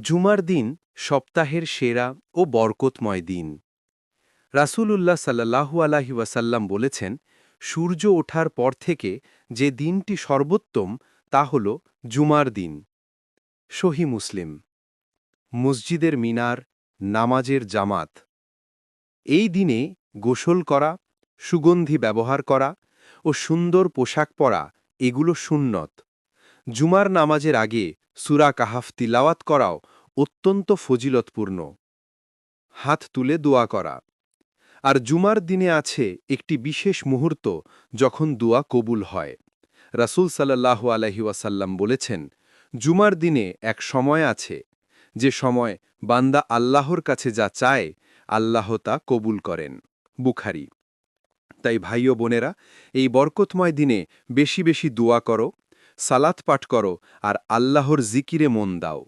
জুমার দিন সপ্তাহের সেরা ও বরকতময় দিন। রাসূলুল্লাহ সাল্লাল্লাহু আলাইহি ওয়াসাল্লাম বলেছেন, সূর্য ওঠার পর থেকে যে দিনটি সর্বোত্তম তা হল জুমার দিন। সহিহ মুসলিম। মসজিদের মিনার, নামাজের জামাত। এই দিনে গোসল করা, সুগন্ধি ব্যবহার করা ও সুন্দর পোশাক পরা এগুলো সুন্নত। জুমার নামাজের আগে সূরা কাহাফ তিলাওয়াত করাও অত্যন্ত ফজিলতপূর্ণ। হাত তুলে দোয়া করা। আর জুমার দিনে আছে একটি বিশেষ মুহূর্ত যখন দোয়া কবুল হয়। রাসূল সাল্লাল্লাহু আলাইহি ওয়াসাল্লাম বলেছেন, জুমার দিনে এক সময় আছে যে সময় বান্দা আল্লাহর কাছে যা চায় আল্লাহ তা কবুল করেন। বুখারী। তাই ভাই ও বোনেরা, এই বরকতময় দিনে বেশি বেশি দোয়া করো, সালাত পাঠ করো আর আল্লাহর জিকিরে মন দাও।